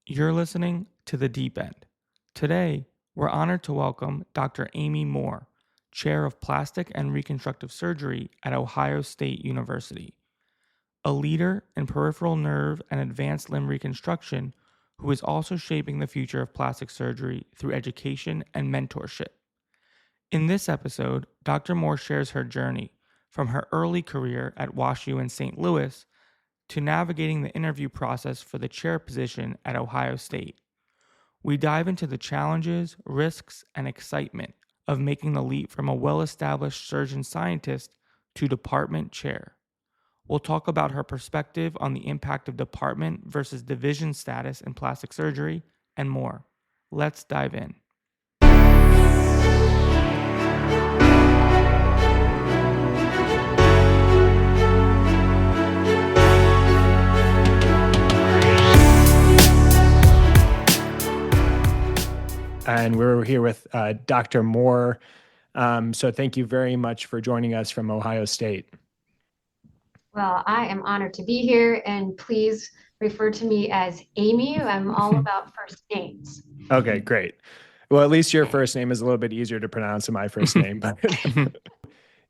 You're listening to The Deep End. Today, we're honored to welcome Dr. Amy Moore, Chair of Plastic and Reconstructive Surgery at Ohio State University, a leader in peripheral nerve and advanced limb reconstruction who is also shaping the future of plastic surgery through education and mentorship. In this episode, Dr. Moore shares her journey from her early career at WashU in St. Louis to navigating the interview process for the chair position at Ohio State. We dive into the challenges, risks, and excitement of making the leap from a well-established surgeon scientist to department chair. We'll talk about her perspective on the impact of department versus division status in plastic surgery and more. Let's dive in. And we're here with Dr. Moore. So thank you very much for joining us from Ohio State. Well, I am honored to be here, and please refer to me as Amy. I'm all about first names. Okay, great. Well, at least your first name is a little bit easier to pronounce than my first name. But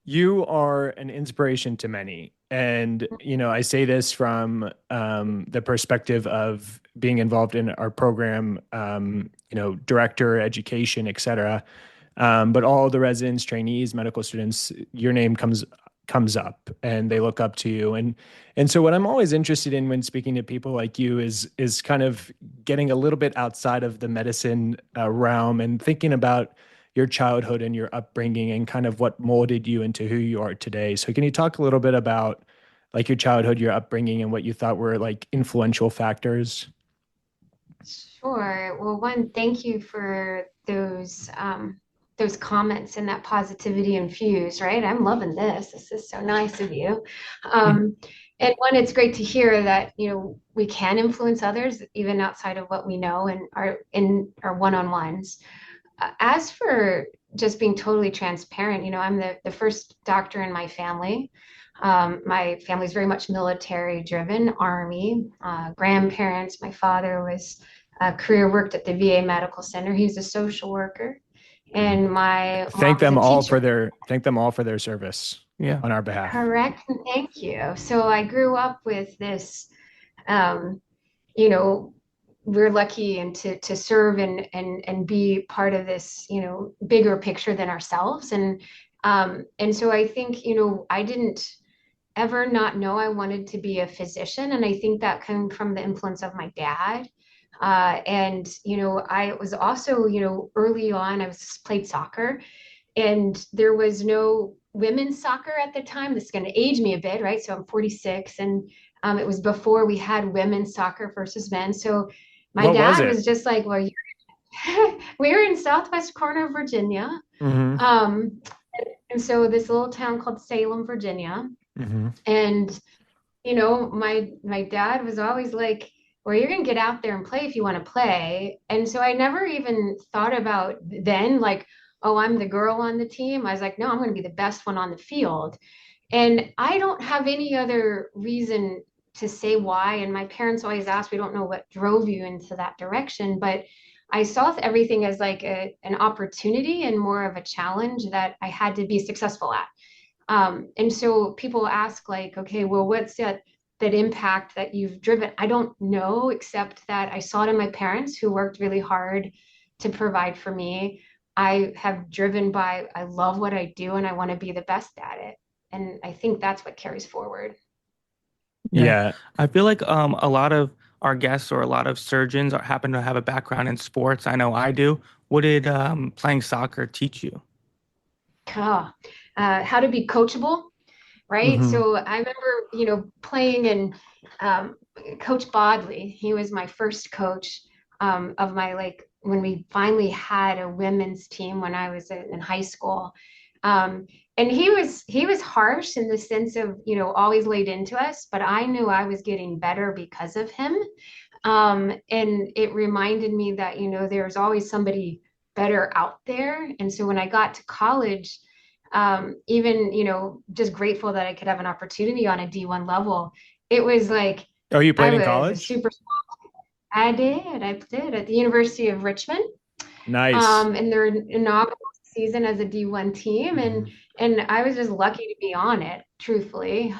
you are an inspiration to many. And, I say this from the perspective of being involved in our program, director, education, et cetera. But all the residents, trainees, medical students, your name comes up and they look up to you. And so what I'm always interested in when speaking to people like you is kind of getting a little bit outside of the medicine realm and thinking about your childhood and your upbringing and kind of what molded you into who you are today. So can you talk a little bit about like your childhood, your upbringing, and what you thought were like influential factors? Sure. Well, one, thank you for those comments and that positivity infused, right? I'm loving this. This is so nice of you. And one, it's great to hear that, we can influence others even outside of what we know and in our one-on-ones. As for just being totally transparent, I'm the first doctor in my family. My family's very much military driven, Army, grandparents. My father was career worked at the VA Medical Center. He was a social worker. And my Thank them mom was a all teacher. for their service on our behalf. Correct. Thank you. So I grew up with this, um, you know, we're lucky and to serve and be part of this, bigger picture than ourselves. And so I think, I didn't ever not know I wanted to be a physician. And I think that came from the influence of my dad. I was also, early on, I was played soccer and there was no women's soccer at the time. This is going to age me a bit, right? So I'm 46 and it was before we had women's soccer versus men. So my dad was just like, well, we were in southwest corner of Virginia. Mm-hmm. And so this little town called Salem, Virginia. Mm-hmm. And, my dad was always like, well, you're going to get out there and play if you want to play. And so I never even thought about then, like, oh, I'm the girl on the team. I was like, no, I'm going to be the best one on the field. And I don't have any other reason to say why. And my parents always ask, we don't know what drove you into that direction. But I saw everything as like an opportunity and more of a challenge that I had to be successful at. And so people ask like, okay, well, what's that impact that you've driven? I don't know, except that I saw it in my parents who worked really hard to provide for me. I have driven by, I love what I do and I want to be the best at it. And I think that's what carries forward. Yeah. I feel like a lot of our guests or a lot of surgeons happen to have a background in sports. I know I do. What did playing soccer teach you? How to be coachable, right? Mm-hmm. So I remember, playing and Coach Bodley, he was my first coach of my, like, when we finally had a women's team when I was in high school. And he was harsh in the sense of, always laid into us, but I knew I was getting better because of him. And it reminded me that, there's always somebody better out there. And so when I got to college, even, just grateful that I could have an opportunity on a D1 level. It was like, Oh, you I played in was a college? super, I did. I did at the University of Richmond, Nice. in their inaugural season as a D1 team, Mhm. and I was just lucky to be on it, truthfully.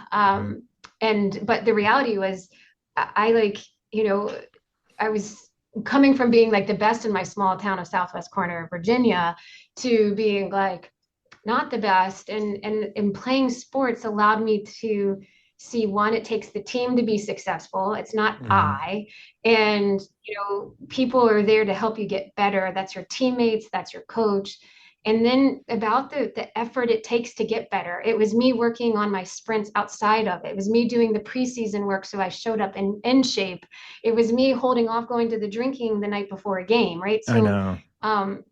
And but the reality was, I like, you know, I was coming from being like the best in my small town of Southwest corner of Virginia to being like not the best. And playing sports allowed me to see, one, it takes the team to be successful. It's not Mhm. I. And people are there to help you get better. That's your teammates, that's your coach. And then about the effort it takes to get better. It was me working on my sprints outside of it. It was me doing the preseason work so I showed up in shape. It was me holding off going to the drinking the night before a game, right? I So know.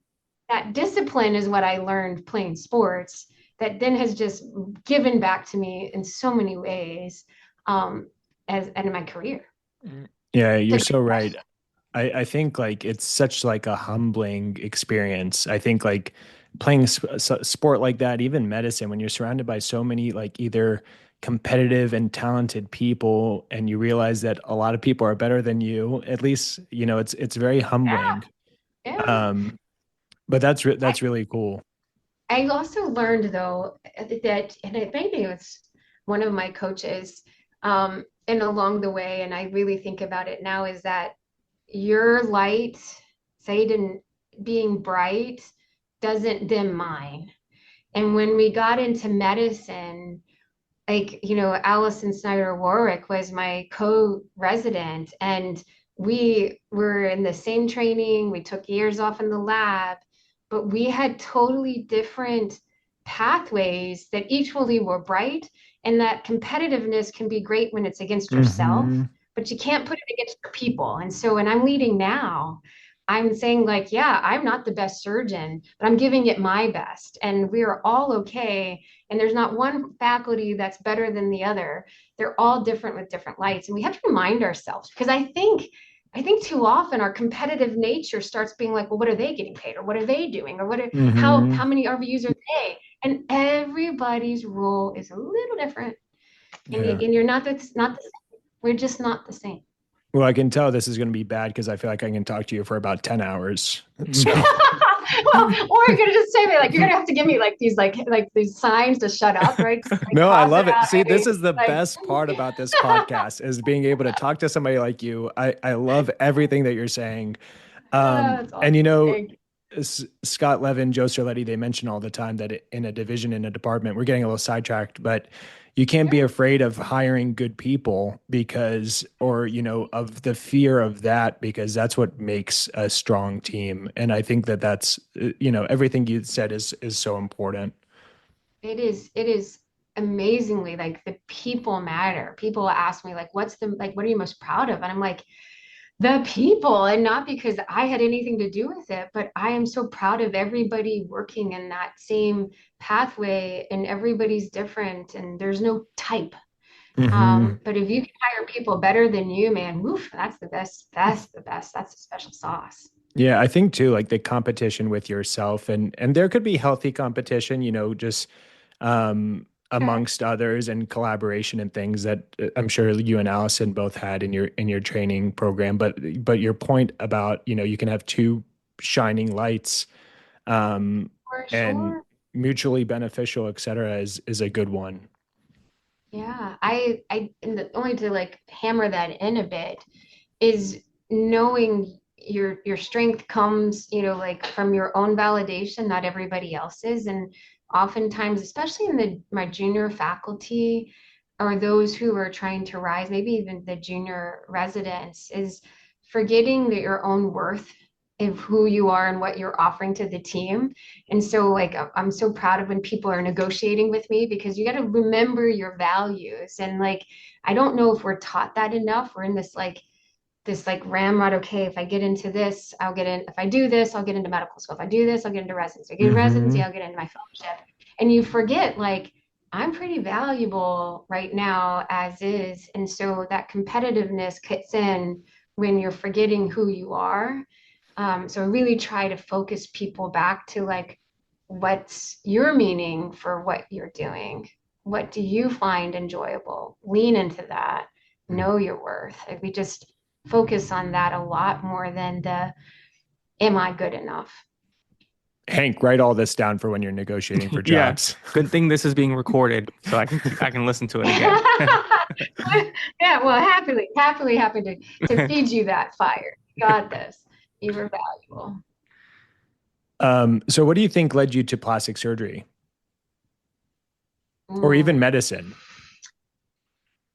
that discipline is what I learned playing sports that then has just given back to me in so many ways, as and in my career. Yeah, It's you're a so great right. question. I think like it's such like a humbling experience. I think like playing sport like that, even medicine, when you're surrounded by so many like either competitive and talented people, and you realize that a lot of people are better than you, at least, it's very humbling. Yeah, yeah. Um, but I, that's really cool. I also learned though that, and it maybe it was one of my coaches, and along the way, and I really think about it now, is that your light, Satan, being bright, doesn't dim mine. And when we got into medicine, like, Allison Snyder Warwick was my co-resident, and we were in the same training. We took years off in the lab, but we had totally different pathways that equally were bright. And that competitiveness can be great when it's against yourself, Hmm. but you can't put it against your people. And so when I'm leading now, I'm saying, like, yeah, I'm not the best surgeon, but I'm giving it my best. And we are all okay, and there's not one faculty that's better than the other. They're all different with different lights, and we have to remind ourselves, because I think too often our competitive nature starts being like, well, what are they getting paid, or what are they doing, or how Hmm. many RVUs are they? And everybody's role is a little different, and, Yeah. you're not the same. We're just not the same. Well, I can tell this is going to be bad because I feel like I can talk to you for about 10 hours. So, Well, or you're gonna just say me, like, you're gonna have to give me like these, like these signs to shut up, right? Like no, I cross it love it. out. See, this Hey, is the like best part about this podcast is being able to talk to somebody like you. I love everything that you're saying. That's awesome. And Thank you. Scott Levin, Joe Cerletti, they mention all the time that in a division, in a department, we're getting a little sidetracked, but you can't be Sure. afraid of hiring good people because, or, of the fear of that, because that's what makes a strong team. And I think that that's, everything you said is so important. It is amazingly, like, the people matter. People ask me, like, what are you most proud of? And I'm like, the people. And not because I had anything to do with it, but I am so proud of everybody working in that same pathway, and everybody's different, and there's no type. Hmm. But if you can hire people better than you, man, woof, that's the best. That's the best. That's the special sauce. Yeah, I think too, like the competition with yourself, and there could be healthy competition, just Sure. amongst others, and collaboration and things that I'm sure you and Allison both had in your training program. But your point about, you can have two shining lights, um, For and sure. mutually beneficial, et cetera, is a good one. Yeah. And only to like hammer that in a bit is knowing your strength comes, like from your own validation, not everybody else's. And oftentimes, especially in my junior faculty, or those who are trying to rise, maybe even the junior residents, is forgetting that your own worth of who you are and what you're offering to the team. And so, like, I'm so proud of when people are negotiating with me, because you got to remember your values. And like, I don't know if we're taught that enough. We're in this like ramrod. Okay, if I get into this, I'll get in. If I do this, I'll get into medical school. If I do this, I'll get into residency. If I get into residency, Hmm. I'll get into my fellowship. And you forget, like, I'm pretty valuable right now as is. And so that competitiveness kicks in when you're forgetting who you are. So I really try to focus people back to, like, what's your meaning for what you're doing? What do you find enjoyable? Lean into that. Know your worth. Like, we just focus on that a lot more than the am I good enough? Hank, write all this down for when you're negotiating for Yeah. jobs. Good thing this is being recorded so I can listen to it again. Yeah, well, happily happy to feed you that fire. Got this. You were valuable. So what do you think led you to plastic surgery or even Mm. medicine?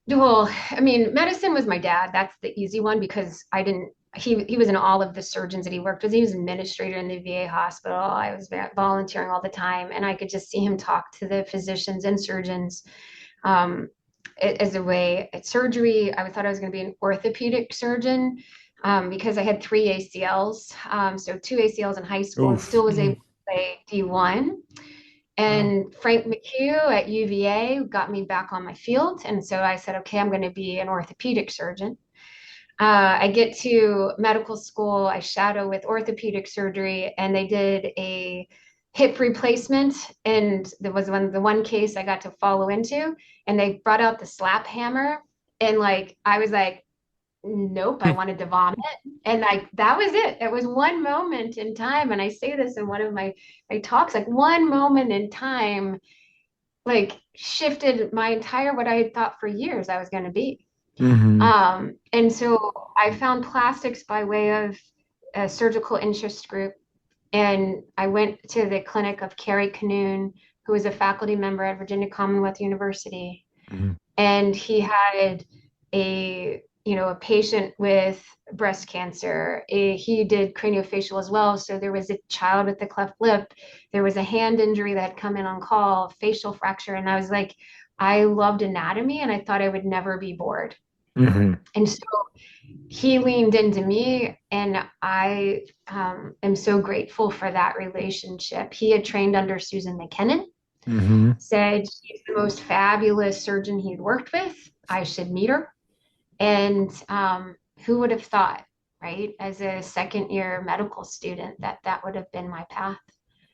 Well, I mean, medicine was my dad. That's the easy one because I didn't. He was in all of the surgeons that he worked with. He was an administrator in the VA hospital. I was volunteering all the time, and I could just see him talk to the physicians and surgeons um, as a way at surgery. I thought I was going to be an orthopedic surgeon because I had three ACLs, so two ACLs in high school, and Oof. still was able to play D1. Wow. And Frank McHugh at UVA got me back on my field. And so I said, okay, I'm going to be an orthopedic surgeon. I get to medical school, I shadow with orthopedic surgery, and they did a hip replacement. And there was the one case I got to follow into, and they brought out the slap hammer. And like, I was like, nope, I wanted to vomit. And like that was it. It was one moment in time. And I say this in one of my talks, like one moment in time, like shifted my entire what I had thought for years I was going to be. Mm-hmm. And so I found plastics by way of a surgical interest group. And I went to the clinic of Carrie Canoon, who was a faculty member at Virginia Commonwealth University, Mm-hmm. and he had a patient with breast cancer. He did craniofacial as well, so there was a child with a cleft lip, there was a hand injury that had come in on call, facial fracture, and I was like, I loved anatomy and I thought I would never be bored. Mm-hmm. And so he leaned into me, and I am so grateful for that relationship. He had trained under Susan McKinnon, Mm-hmm. said she's the most fabulous surgeon he'd worked with. I should meet her. And who would have thought, right, as a second year medical student, that that would have been my path?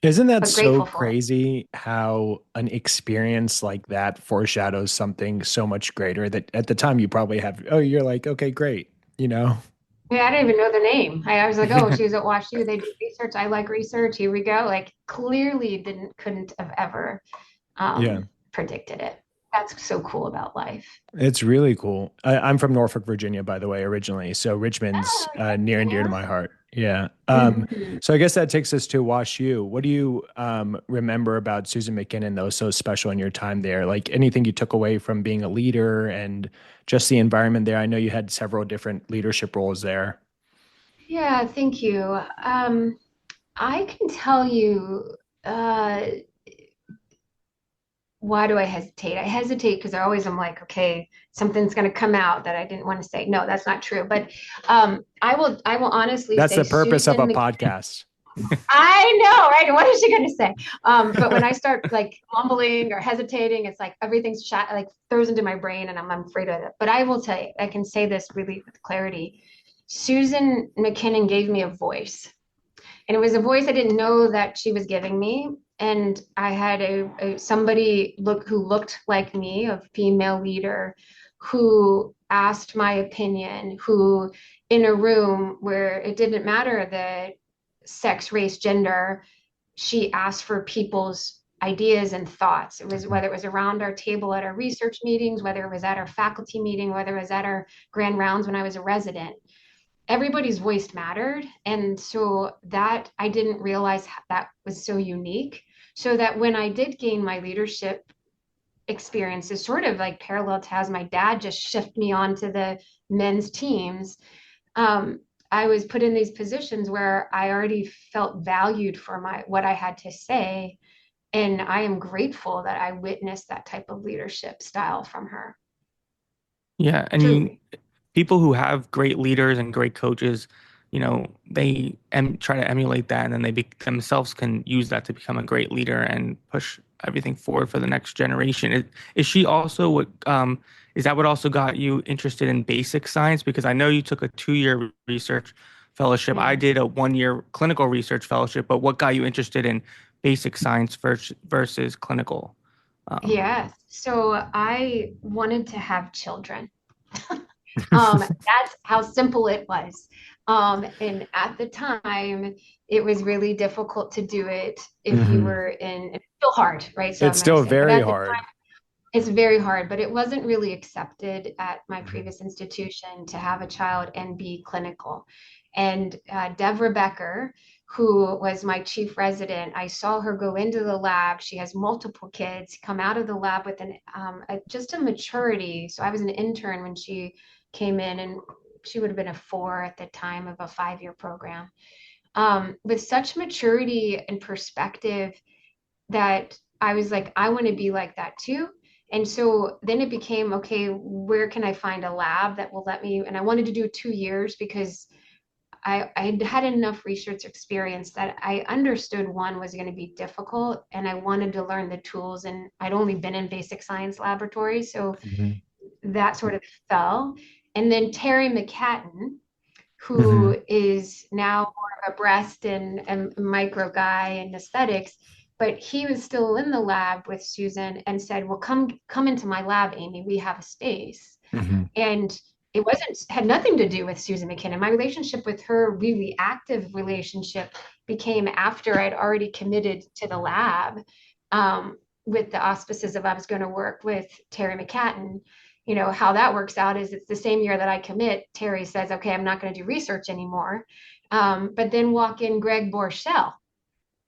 Isn't that But so grateful for it. crazy how an experience like that foreshadows something so much greater that at the time you probably have, oh, you're like, okay, great, you know? Yeah, I didn't even know their name. I was like, oh, she was at WashU. They do research. I like research. Here we go. Like clearly couldn't have ever Yeah, predicted it. That's so cool about life. it's really cool. I'm from Norfolk, Virginia, by the way, originally. So Richmond's Oh, near and dear to yeah. my heart. Yeah. Mhm. So I guess that takes us to WashU. What do you remember about Susan McKinnon that was so special in your time there? Like anything you took away from being a leader and just the environment there? I know you had several different leadership roles there. Yeah, thank you. I can tell you, uh, why do I hesitate? I hesitate because I always am like, okay, something's going to come out that I didn't want to say. No, that's not true. But I will honestly That's say the purpose of Susan a McKinnon. podcast. I know, right? What is she going to say? But when I start like mumbling or hesitating, it's like everything's shot, like throws into my brain, and I'm afraid of it. But I will tell you, I can say this really with clarity. Susan McKinnon gave me a voice, and it was a voice I didn't know that she was giving me. And I had somebody who looked like me, a female leader, who asked my opinion, who in a room where it didn't matter the sex, race, gender, she asked for people's ideas and thoughts. It was whether it was around our table at our research meetings, whether it was at our faculty meeting, whether it was at our grand rounds when I was a resident, everybody's voice mattered. And so that I didn't realize that was so unique. So that when I did gain my leadership experiences, sort of like parallel to as my dad just shift me onto the men's teams, um, I was put in these positions where I already felt valued for my what I had to say. And I am grateful that I witnessed that type of leadership style from her. Yeah, and Truly. people who have great leaders and great coaches, they try to emulate that, and then themselves can use that to become a great leader and push everything forward for the next generation. Is she also is that what also got you interested in basic science? Because I know you took a 2-year research fellowship. I Mm. did a 1-year clinical research fellowship, but what got you interested in basic science versus clinical? Um, Yes. So I wanted to have children. That's how simple it was. And at the time, it was really difficult to do it if you Hmm. were in, it's still hard, right? So It's I'm going to still say, but very at the hard. it's very hard, but it wasn't really accepted at my Mhm. previous institution to have a child and be clinical. And Deborah Becker, who was my chief resident, I saw her go into the lab. She has multiple kids, come out of the lab with just a maturity. So I was an intern when she came in, and she would have been a 4 at the time of a 5-year program. With such maturity and perspective that I was like, I want to be like that too. And so then it became, okay, where can I find a lab that will let me? And I wanted to do 2 years because I had enough research experience that I understood one was going to be difficult and I wanted to learn the tools. And I'd only been in basic science laboratories. So Mhm. that sort of fell. And then Terry McCatton, who Mhm. is now more of a breast and micro guy and aesthetics, but he was still in the lab with Susan and said, well, come into my lab, Amy, we have a space. Mhm. And it wasn't had nothing to do with Susan McKinnon. My relationship with her, really active relationship, became after I'd already committed to the lab, with the auspices of I was going to work with Terry McCatton. You know, how that works out is it's the same year that I commit, Terry says, okay, I'm not going to do research anymore. But then walk in Greg Borchell,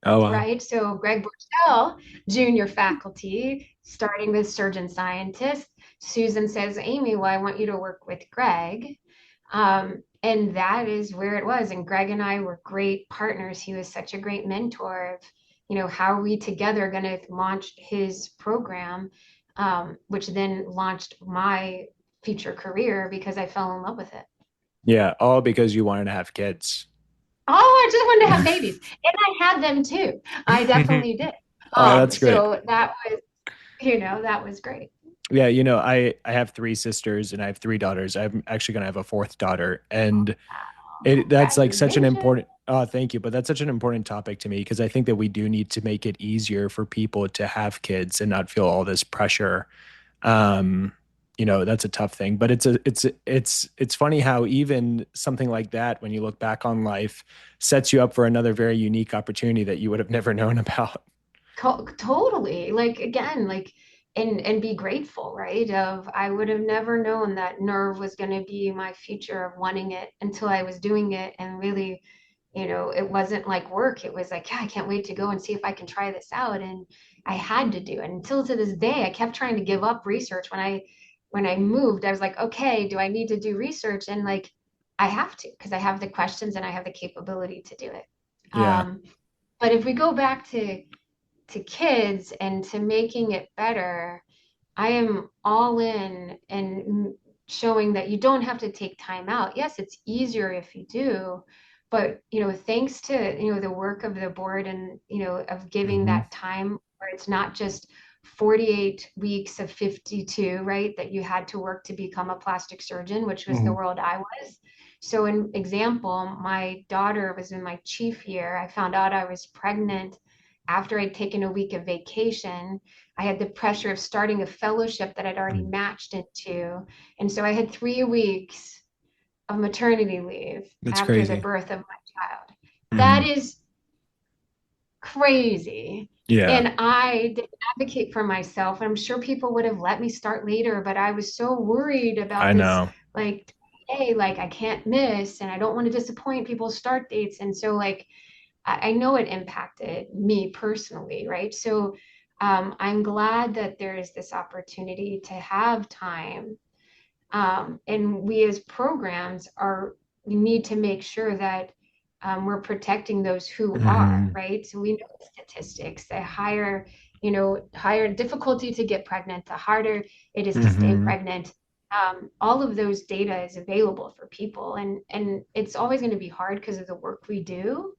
Oh wow. right? So Greg Borchell, junior faculty, starting with surgeon scientist. Susan says, Amy, well, I want you to work with Greg. And that is where it was. And Greg and I were great partners. He was such a great mentor of, how are we together going to launch his program, which then launched my future career because I fell in love with it. Yeah, all because you wanted to have kids. Oh, I just wanted to have babies. And I had them too. I definitely did. Oh, that's great. So that was great. Yeah, I have three sisters and I have three daughters. I'm actually gonna have a fourth daughter, and that's like such an Congratulations. important. Oh, thank you. But that's such an important topic to me because I think that we do need to make it easier for people to have kids and not feel all this pressure. Um, that's a tough thing, but it's funny how even something like that, when you look back on life, sets you up for another very unique opportunity that you would have never known about. Totally. Like again, like and be grateful, right? Of I would have never known that nerve was going to be my future of wanting it until I was doing it and really, it wasn't like work. It was like, yeah, I can't wait to go and see if I can try this out. And I had to do it until to this day. I kept trying to give up research. When I moved, I was like, okay, do I need to do research? And like I have to because I have the questions and I have the capability to do it. Yeah. Um, but if we go back to kids and to making it better, I am all in and showing that you don't have to take time out. Yes, it's easier if you do, but thanks to the work of the board and of giving Hmm. that time where it's not just 48 weeks of 52, right? That you had to work to become a plastic surgeon, which was the Hmm. world I was. So, an example, my daughter was in my chief year. I found out I was pregnant after I'd taken a week of vacation. I had the pressure of starting a fellowship that I'd already matched into. And so I had 3 weeks of maternity leave That's after the crazy. birth of my child. That Hmm. is crazy. Yeah, And I didn't advocate for myself. I'm sure people would have let me start later, but I was so worried about I this, know. like, hey, like I can't miss and I don't want to disappoint people's start dates. And so, like, I know it impacted me personally, right? So I'm glad that there is this opportunity to have time. And we as programs we need to make sure that we're protecting those who are, Hmm. right? So we know the statistics, the higher difficulty to get pregnant, the harder it is to stay Hmm. pregnant. All of those data is available for people, and it's always going to be hard because of the work we do.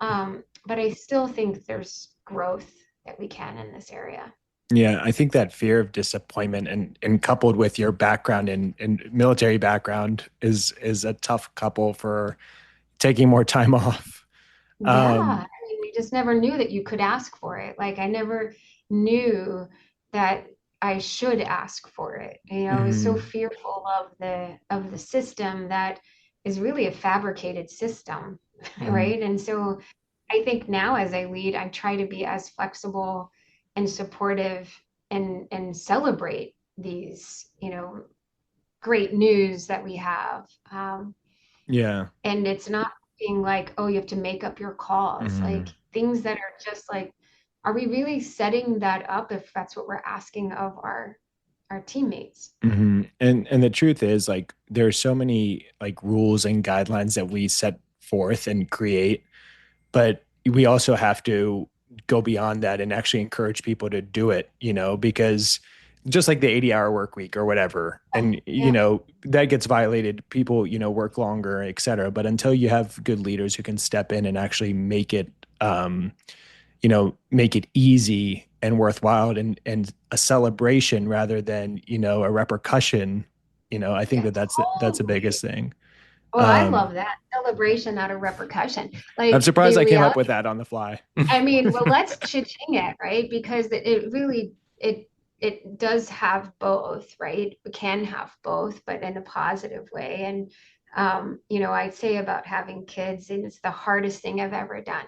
But I still think there's growth that we can in this area. Yeah, I think that fear of disappointment and coupled with your background and military background is a tough couple for taking more time off. Yeah, I Um, mean, we just never knew that you could ask for it. Like I never knew that, I should ask for it. I was so fearful of the system that is really a fabricated system, right? And so I think now as I lead, I try to be as flexible and supportive and celebrate these, great news that we have. Yeah. And it's not being like, oh, you have to make up your calls, like things that are just like, are we really setting that up if that's what we're asking of our teammates? And the truth is, like, there's so many like rules and guidelines that we set forth and create, but we also have to go beyond that and actually encourage people to do it, because just like the 80-hour work week or whatever, and Yeah. that gets violated, people, work longer, et cetera. But until you have good leaders who can step in and actually make it easy and worthwhile and a celebration rather than, a repercussion, I think Yeah, that's the biggest totally. thing. Well, I love that celebration, not a repercussion. I'm Like surprised the I came up with reality, that on the fly. I mean, well, let's cha-ching it, right? Because it really it does have both, right? We can have both, but in a positive way. And I'd say about having kids, and it's the hardest thing I've ever done.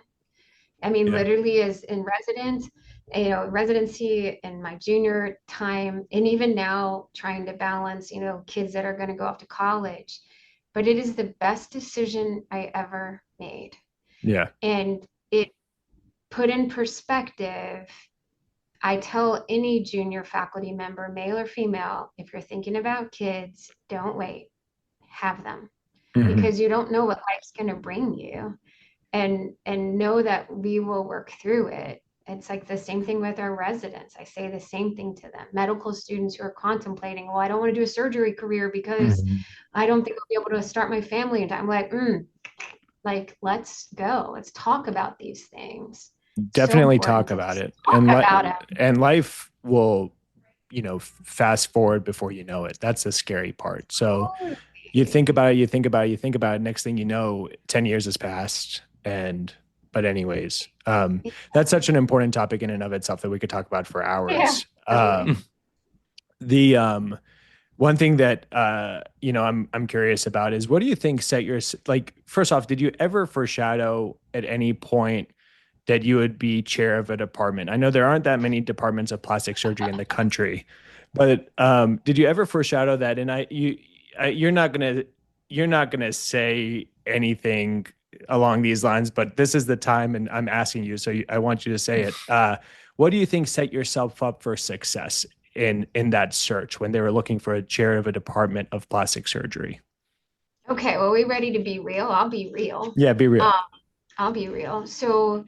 I mean, Yeah. literally as in residency in my junior time, and even now trying to balance, kids that are going to go off to college. But it is the best decision I ever made. Yeah. And it put in perspective, I tell any junior faculty member, male or female, if you're thinking about kids, don't wait, have them, because you don't know what life's going to bring you, and know that we will work through it. It's like the same thing with our residents. I say the same thing to them. Medical students who are contemplating, well, I don't want to do a surgery career because I don't think I'll be able to start my family in time. I'm like, let's go. Let's talk about these things. So Definitely important talk to about just it. talk about it. And life will, fast forward before you know it. That's the scary part. So you think about it, you think about it, you think about it. Next thing you know, 10 years has passed. But anyways, that's such an important topic in and of itself that we could talk about for Yeah, hours. totally. The One thing that I'm curious about is, what do you think set your, like, first off, did you ever foreshadow at any point that you would be chair of a department? I know there aren't that many departments of plastic surgery in the country, but did you ever foreshadow that? And you're not gonna say anything along these lines, but this is the time, and I'm asking you, so I want you to say it. What do you think set yourself up for success in that search when they were looking for a chair of a department of plastic surgery? Okay, well, we ready to be real? I'll be real. Yeah, be real. Um, I'll be real. So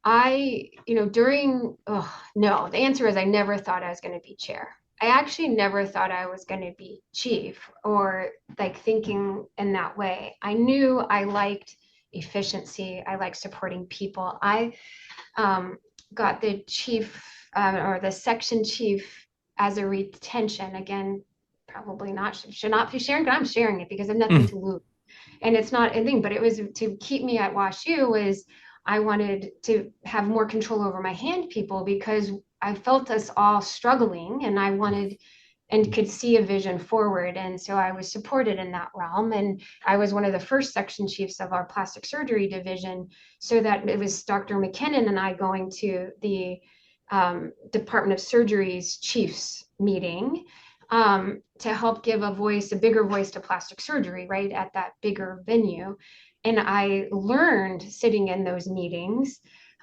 no, the answer is I never thought I was going to be chair. I actually never thought I was going to be chief or like thinking in that way. I knew I liked efficiency. I like supporting people. I got the chief or the section chief as a retention. Again, probably not, should not be sharing, but I'm sharing it because I have nothing to lose. And it's not a thing, but it was to keep me at WashU was I wanted to have more control over my hand people because I felt us all struggling and I wanted and could see a vision forward. And so I was supported in that realm. And I was one of the first section chiefs of our plastic surgery division. So that it was Dr. McKinnon and I going to the Department of Surgery's chiefs meeting to help give a bigger voice to plastic surgery, right, at that bigger venue. And I learned sitting in those meetings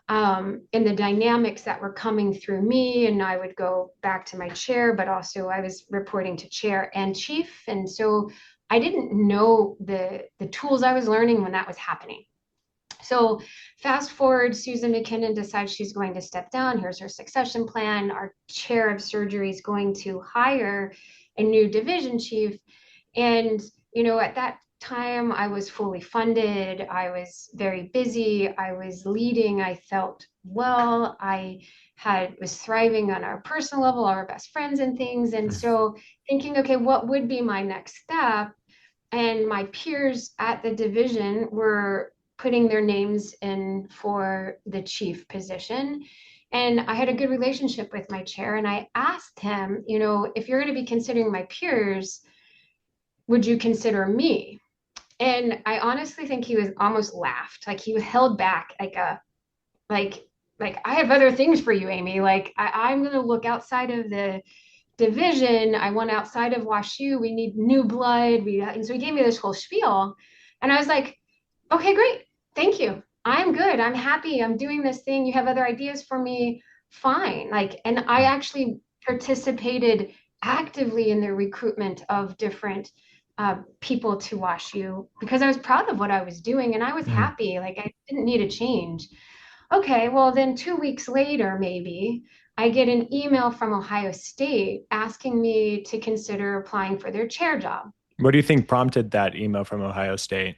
and the dynamics that were coming through me. And I would go back to my chair, but also I was reporting to chair and chief. And so I didn't know the tools I was learning when that was happening. So fast forward, Susan McKinnon decides she's going to step down. Here's her succession plan. Our chair of surgery is going to hire a new division chief. And, at that time, I was fully funded. I was very busy. I was leading. I felt well. Was thriving on our personal level, our best friends and things. And so thinking, okay, what would be my next step? And my peers at the division were putting their names in for the chief position. And I had a good relationship with my chair. And I asked him, if you're going to be considering my peers, would you consider me? And I honestly think he was almost laughed. Like he held back like I have other things for you, Amy. Like I'm gonna look outside of the division. I want outside of WashU. We need new blood. And so he gave me this whole spiel. And I was like, okay, great. Thank you. I'm good. I'm happy. I'm doing this thing. You have other ideas for me. Fine. Like, and I actually participated actively in the recruitment of different people to WashU because I was proud of what I was doing and I was Mhm. happy. Like, I didn't need a change. Okay, well, then 2 weeks later, maybe I get an email from Ohio State asking me to consider applying for their chair job. What do you think prompted that email from Ohio State?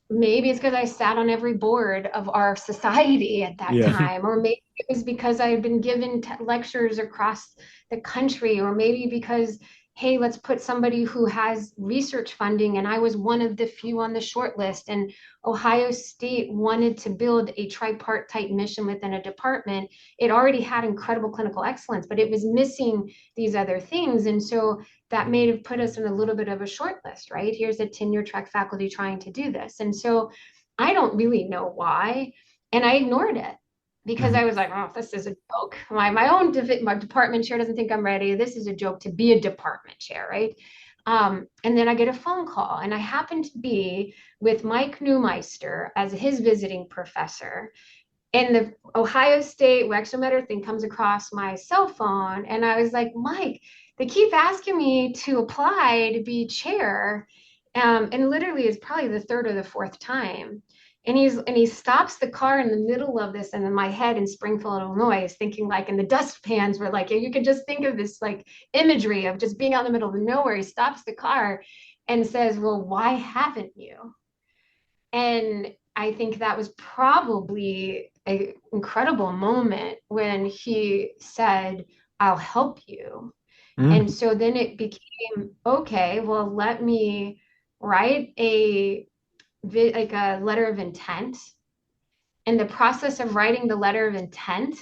Maybe it's because I sat on every board of our society at that Yeah. time, or maybe it was because I had been given lectures across the country, or maybe because, hey, let's put somebody who has research funding, and I was one of the few on the short list. And Ohio State wanted to build a tripartite mission within a department. It already had incredible clinical excellence, but it was missing these other things. And so that may have put us in a little bit of a short list, right? Here's a tenure track faculty trying to do this. And so I don't really know why. And I ignored it because I Mhm. was like, oh, this is a joke. My department chair doesn't think I'm ready. This is a joke to be a department chair, right? And then I get a phone call, and I happen to be with Mike Neumeister as his visiting professor. And the Ohio State Wexometer thing comes across my cell phone. And I was like, Mike, they keep asking me to apply to be chair. And literally it's probably the third or the fourth time. And he stops the car in the middle of this, and in my head in Springfield, Illinois, is thinking like, and the dustpans were like, you could just think of this like imagery of just being out in the middle of nowhere. He stops the car and says, well, why haven't you? And I think that was probably an incredible moment when he said, I'll help you. And Mhm. so then it became, okay, well, let me write a letter of intent. In the process of writing the letter of intent,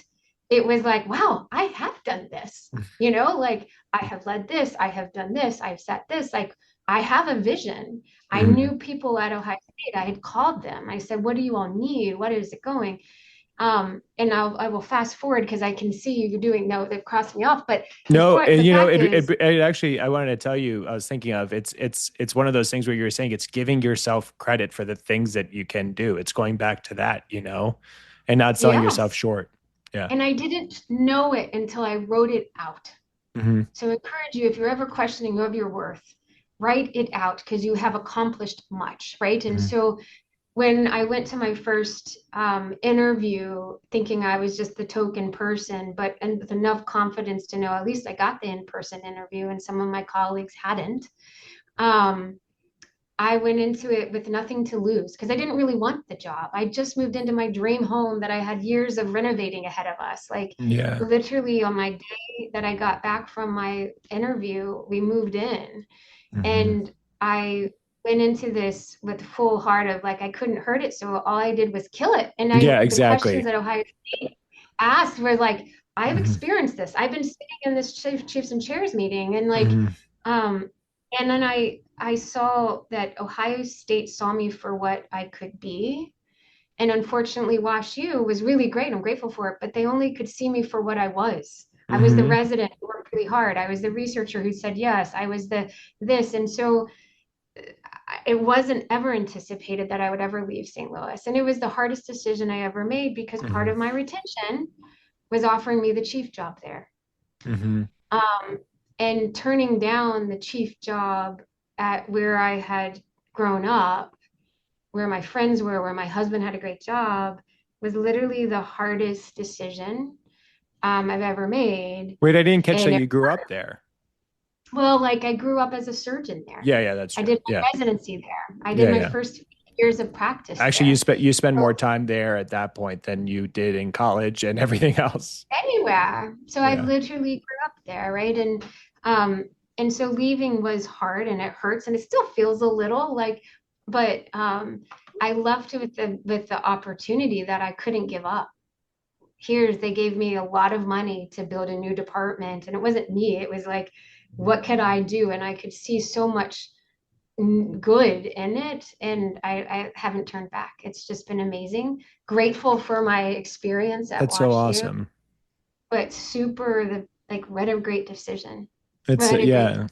it was like, wow, I have done this. Like I have led this, I have done this, I've set this, like I have a vision. I Mhm. knew people at Ohio State. I had called them. I said, what do you all need? What is it going? And I will fast forward because I can see you doing, no, they've crossed me off. But No, the fact is, it actually, I wanted to tell you, I was thinking of it's one of those things where you were saying it's giving yourself credit for the things that you can do. It's going back to that, and not selling yourself yes. short. Yeah. And I didn't know it until I wrote it out. Hmm. So I encourage you, if you're ever questioning of your worth, write it out because you have accomplished much, right? And Hmm. so when I went to my first interview, thinking I was just the token person, and with enough confidence to know at least I got the in-person interview, and some of my colleagues hadn't. Um, I went into it with nothing to lose because I didn't really want the job. I just moved into my dream home that I had years of renovating ahead of us. Like Yeah. literally on my day that I got back from my interview, we moved in. Hmm. And I went into this with full heart of like I couldn't hurt it. So all I did was kill it. And Yeah, the questions exactly. that Ohio State asked were like, I've Hmm. experienced this. I've been sitting in this Chiefs and Chairs meeting and like Hmm. um and then I saw that Ohio State saw me for what I could be. And unfortunately, Wash U was really great. I'm grateful for it, but they only could see me for what I was. I was the Hmm. resident who worked really hard. I was the researcher who said yes. I was the this. And so it wasn't ever anticipated that I would ever leave St. Louis. And it was the hardest decision I ever made because part Hmm. of my retention was offering me the chief job there. Hmm. Um, and turning down the chief job at where I had grown up, where my friends were, where my husband had a great job, was literally the hardest decision I've ever made. Wait, I didn't catch that And you grew up there. well, like I grew up as a surgeon there. Yeah, yeah, that's I true. did Yeah. my residency there. I did Yeah, my yeah. first years of practice Actually, there. you spend more So time there at that point than you did in college and everything else. anywhere. So I Yeah. literally grew up there, right? Um and so leaving was hard and it hurts and it still feels a little like, but I left with the opportunity that I couldn't give up. here's, they gave me a lot of money to build a new department. And it wasn't me. It was like, what could I do? And I could see so much good in it. And I haven't turned back. It's just been amazing. Grateful for my experience at That's so WashU, awesome. but super like what a great decision. It's What a great yeah.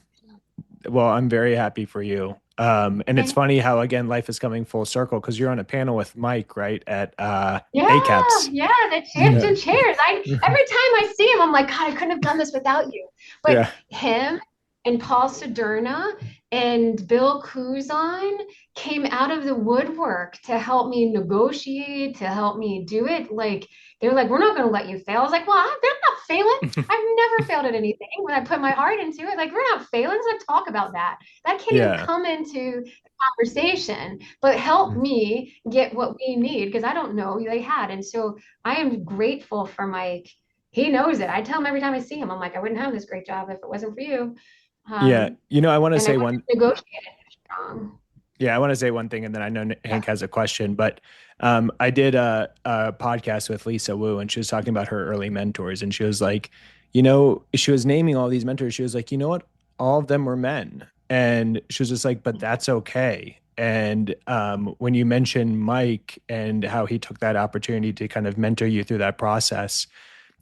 Well, I'm very happy for you. And it's decision. funny how again life is coming full circle because you're on a panel with Mike, right, at Yeah, ACAPS. yeah, the Yeah. Hampton chairs. Every time I see him, I'm like, God, I couldn't have done this without you. But Yeah. him and Paul Soderna and Bill Kuzan came out of the woodwork to help me negotiate, to help me do it. Like they're like, we're not going to let you fail. I was like, well, they're not failing. I've never failed at anything when I put my heart into it. Like we're not failing. Let's not talk about that. That can't even Yeah. come into conversation, but help me get what we need because I don't know they had. And so I am grateful for Mike. He knows it. I tell him every time I see him, I'm like, I wouldn't have this great job if it wasn't for you. Yeah. I want to And I say wouldn't one. have negotiated strong. Yeah, I want to say one thing, and then I know Yeah. Hank has a question, but I did a podcast with Lisa Wu, and she was talking about her early mentors, and she was like, she was naming all these mentors. She was like, you know what? All of them were men, and she was just like, but that's okay. And when you mentioned Mike and how he took that opportunity to kind of mentor you through that process,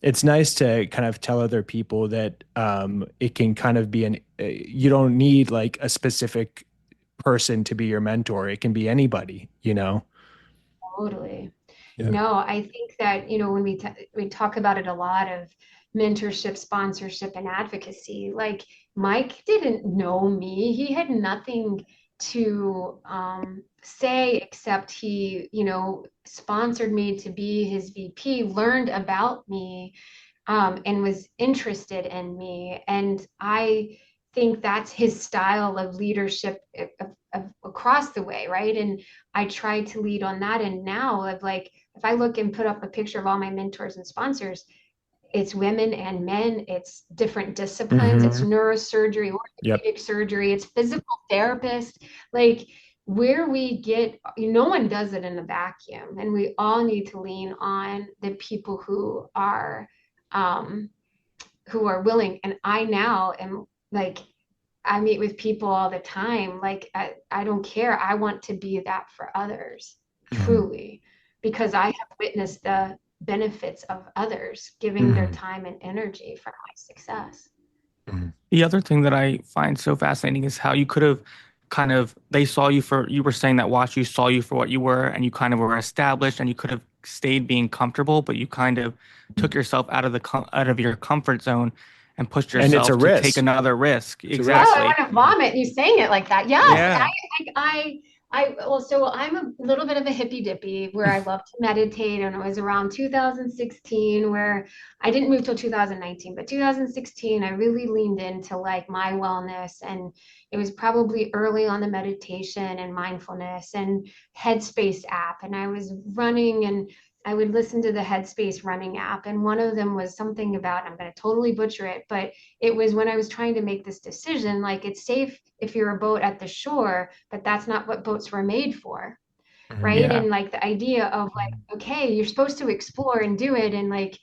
it's nice to kind of tell other people that it can kind of be you don't need like a specific person to be your mentor. It can be anybody. Totally. Yeah. No, I think that, when we talk about it a lot of mentorship, sponsorship, and advocacy, like Mike didn't know me. He had nothing to say except he, sponsored me to be his VP, learned about me, and was interested in me. And I think that's his style of leadership across the way, right? And I try to lead on that. And now, of like, if I look and put up a picture of all my mentors and sponsors, it's women and men, it's different disciplines, it's Hmm. neurosurgery, Yep. orthopedic surgery, it's physical therapist. Like, where we get, no one does it in a vacuum. And we all need to lean on the people um, who are willing. And I now am like, I meet with people all the time. Like, I don't care. I want to be that for others, Hmm. truly, because I have witnessed the benefits of others giving their Hmm. time and energy for my success. Hmm. The other thing that I find so fascinating is how you could have they saw you for, you were saying that Watch You saw you for what you were, and you kind of were established, and you could have stayed being comfortable, but you kind of took yourself out of out of your comfort zone and pushed And it's a yourself to take risk. another risk. It's a Oh, risk. I Exactly. want to vomit you saying it like that. Yes, Yeah. well, so I'm a little bit of a hippy dippy where I love to meditate, and it was around 2016 where I didn't move till 2019, but 2016 I really leaned into like my wellness, and it was probably early on the meditation and mindfulness and Headspace app, and I was running and I would listen to the Headspace running app, and one of them was something about, I'm going to totally butcher it, but it was when I was trying to make this decision, like it's safe if you're a boat at the shore, but that's not what boats were made for, Mhm. right? Yeah. And like the idea of like, okay, you're supposed to explore and do it. And like,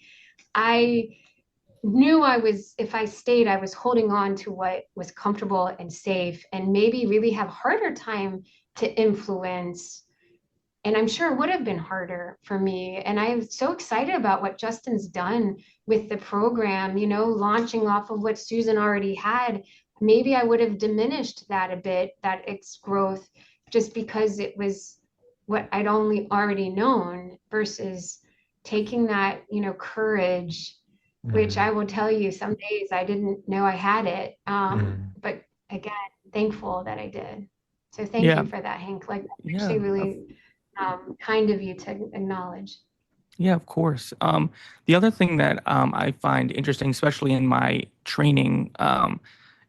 I knew if I stayed, I was holding on to what was comfortable and safe and maybe really have harder time to influence. And I'm sure it would have been harder for me. And I'm so excited about what Justin's done with the program, launching off of what Susan already had. Maybe I would have diminished that a bit, that its growth, just because it was what I'd only already known versus taking that, courage, which I Mhm. will tell you, some days I didn't know I had it. Mhm. But again, thankful that I did. So thank Yeah. you for that, Hank. Like, that's Yeah. actually really kind of you to acknowledge. Yeah, of course. The other thing that I find interesting, especially in my training,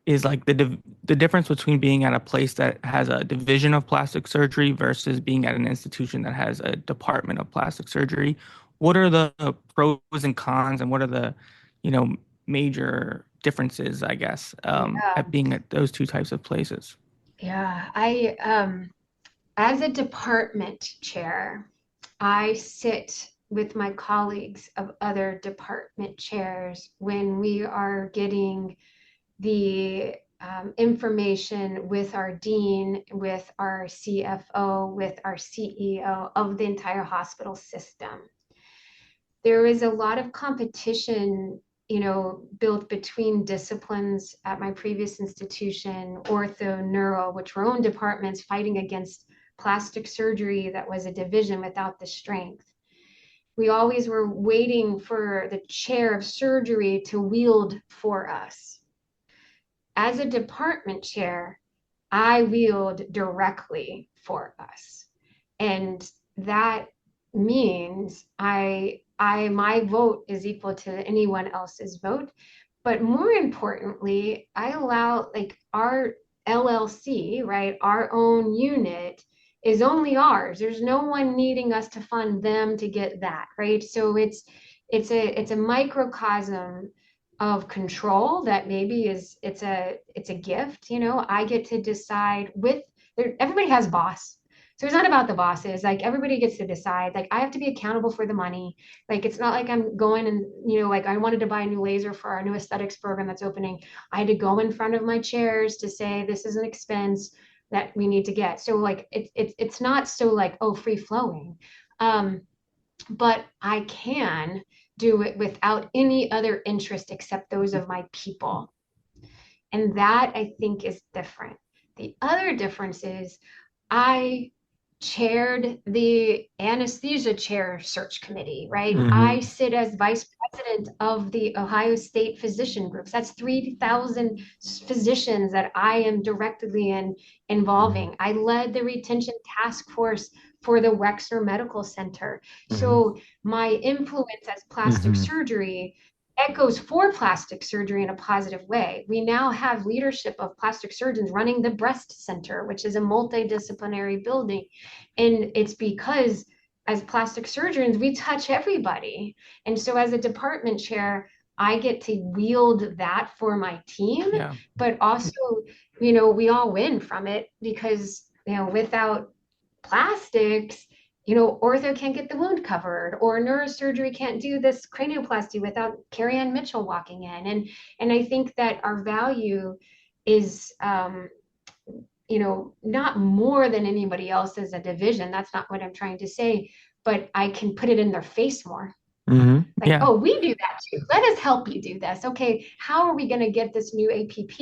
is like the difference between being at a place that has a division of plastic surgery versus being at an institution that has a department of plastic surgery. What are the pros and cons, and what are the, you know, major differences, I guess, Yeah, at being at those two types of places? yeah. As a department chair, I sit with my colleagues of other department chairs when we are getting the information with our dean, with our CFO, with our CEO of the entire hospital system. There is a lot of competition, built between disciplines at my previous institution, ortho, neuro, which were own departments fighting against plastic surgery that was a division without the strength. We always were waiting for the chair of surgery to wield for us. As a department chair, I wield directly for us. And that means my vote is equal to anyone else's vote. But more importantly, I allow like our LLC, right? Our own unit is only ours. There's no one needing us to fund them to get that, right? So it's a microcosm of control that maybe it's a gift. I get to decide with everybody has boss. So it's not about the bosses. Like everybody gets to decide. Like I have to be accountable for the money. Like it's not like I'm going and like I wanted to buy a new laser for our new aesthetics program that's opening. I had to go in front of my chairs to say this is an expense that we need to get. So like it's not so like, oh, free flowing. But I can do it without any other interest except those of my people. And that I think is different. The other difference is I chaired the anesthesia chair search committee, right? I sit as vice president of the Ohio State physician groups. That's 3,000 physicians that I am directly involving. I led the retention task force for the Wexner Medical Center. So my influence as plastic surgery echoes for plastic surgery in a positive way. We now have leadership of plastic surgeons running the breast center, which is a multidisciplinary building. And it's because as plastic surgeons, we touch everybody. And so as a department chair, I get to wield that for my team, but also, we all win from it because, without plastics, ortho can't get the wound covered, or neurosurgery can't do this cranioplasty without Carrie Ann Mitchell walking in. And I think that our value is, not more than anybody else as a division. That's not what I'm trying to say, but I can put it in their face more. Oh, we do that too. Let us help you do this. Okay, how are we going to get this new APP?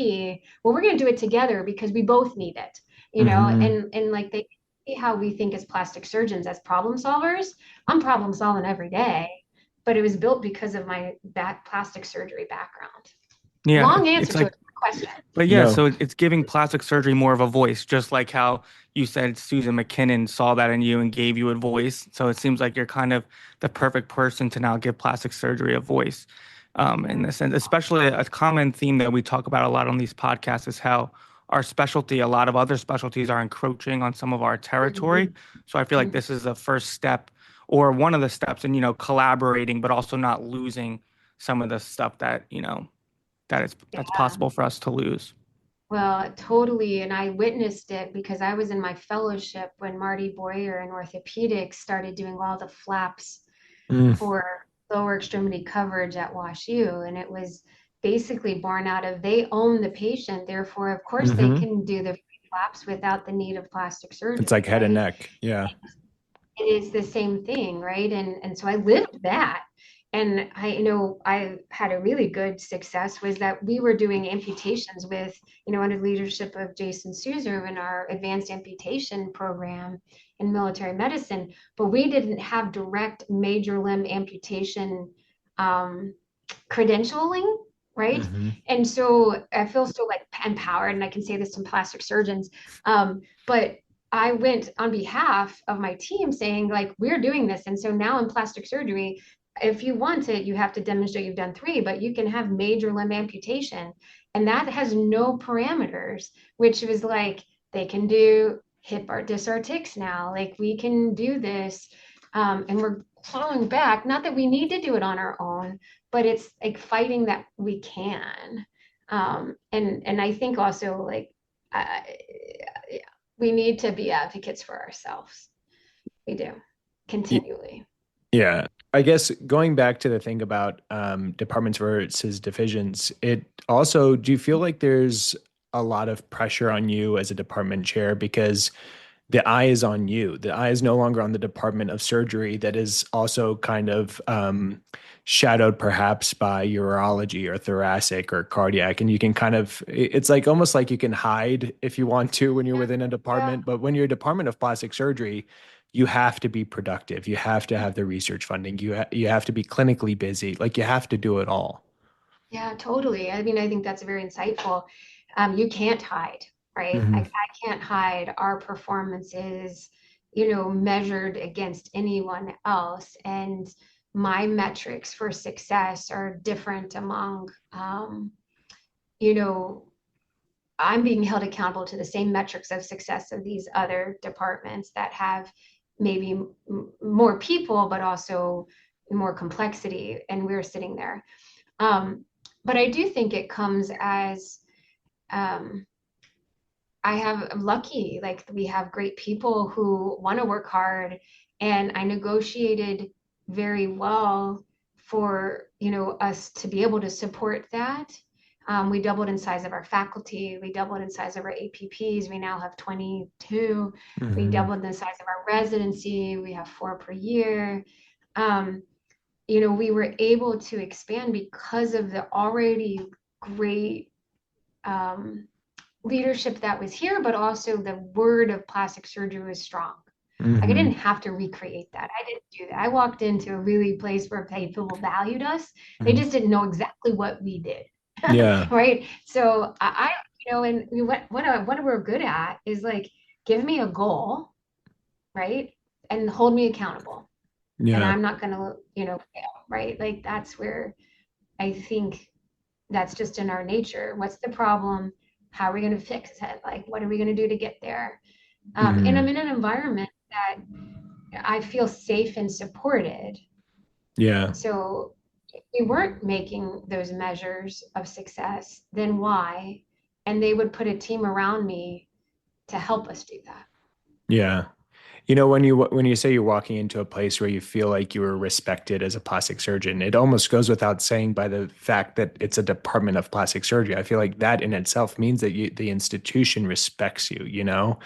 Well, we're going to do it together because we both need it, and like they see how we think as plastic surgeons, as problem solvers. I'm problem solving every day, but it was built because of my plastic surgery background. Long answer to a question. But so it's giving plastic surgery more of a voice, just like how you said Susan McKinnon saw that in you and gave you a voice. So it seems like you're kind of the perfect person to now give plastic surgery a voice. In this sense, especially a common theme that we talk about a lot on these podcasts is how our specialty, a lot of other specialties are encroaching on some of our territory. So I feel like this is the first step or one of the steps in, collaborating, but also not losing some of the stuff that, that's possible for us to lose. Well, totally. And I witnessed it because I was in my fellowship when Marty Boyer in orthopedics started doing all the flaps for lower extremity coverage at WashU. And it was basically born out of they own the patient. Therefore, of course, they can do the flaps without the need of plastic surgery. It's like head and neck. Yeah. It is the same thing, right? And so I lived that. And I had a really good success was that we were doing amputations with, under leadership of Jason Suzer in our advanced amputation program in military medicine, but we didn't have direct major limb amputation credentialing, right? And so I feel so like empowered, and I can say this to plastic surgeons, but I went on behalf of my team saying like, we're doing this. And so now in plastic surgery, if you want it, you have to demonstrate you've done 3, but you can have major limb amputation. And that has no parameters, which was like, they can do hip disc artics now. Like we can do this. And we're falling back. Not that we need to do it on our own, but it's like fighting that we can. And I think also like, we need to be advocates for ourselves. We do continually. Yeah. I guess going back to the thing about departments versus divisions, it also, do you feel like there's a lot of pressure on you as a department chair because the eye is on you? The eye is no longer on the Department of Surgery that is also kind of shadowed perhaps by urology or thoracic or cardiac. And you can kind of, it's like almost like you can hide if you want to when you're within a Yeah. department. But when you're a Department of Plastic Surgery, you have to be productive. You have to have the research funding. You have to be clinically busy. Like you have to do it all. Yeah, totally. I mean, I think that's very insightful. You can't hide, right? Hmm. I can't hide our performances, measured against anyone else. And my metrics for success are different among, you know, I'm being held accountable to the same metrics of success of these other departments that have maybe more people, but also more complexity. And we're sitting there. Um, but I do think it comes as um, I'm lucky, like we have great people who want to work hard, and I negotiated very well for, us to be able to support that. We doubled in size of our faculty. We doubled in size of our APPs. We now have 22. We Hmm. doubled the size of our residency. We have 4 per year. Um, we were able to expand because of the already great um, leadership that was here, but also the word of plastic surgery was strong. Like I didn't Hmm. have to recreate that. I didn't do that. I walked into a really place where people valued us. They Hmm. just didn't know exactly what we did. Yeah. Right. So and what we're good at is like, give me a goal, right? And hold me accountable. And Yeah. I'm not going to, fail. Right. Like that's where I think that's just in our nature. What's the problem? How are we going to fix it? Like, what are we going to do to get there? And I'm Hmm. in an environment that I feel safe and supported. Yeah. So if we weren't making those measures of success, then why? And they would put a team around me to help us do that. Yeah. When you say you're walking into a place where you feel like you were respected as a plastic surgeon, it almost goes without saying by the fact that it's a department of plastic surgery. I feel like that in itself means that the institution respects you, you know?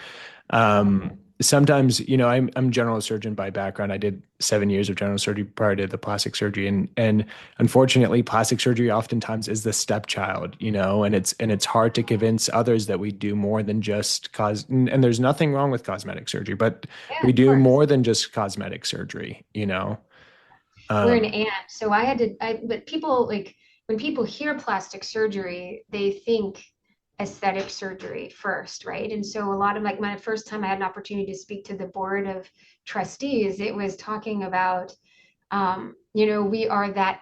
Totally. Sometimes, I'm general surgeon by background. I did 7 years of general surgery prior to the plastic surgery, and unfortunately, plastic surgery oftentimes is the stepchild, and it's hard to convince others that we do more than just and there's nothing wrong with cosmetic surgery, but Yeah, we of do course. more than just cosmetic surgery. We're an Um, and. So but people like when people hear plastic surgery, they think aesthetic surgery first, right? And so a lot of like my first time I had an opportunity to speak to the board of trustees, it was talking about, we are that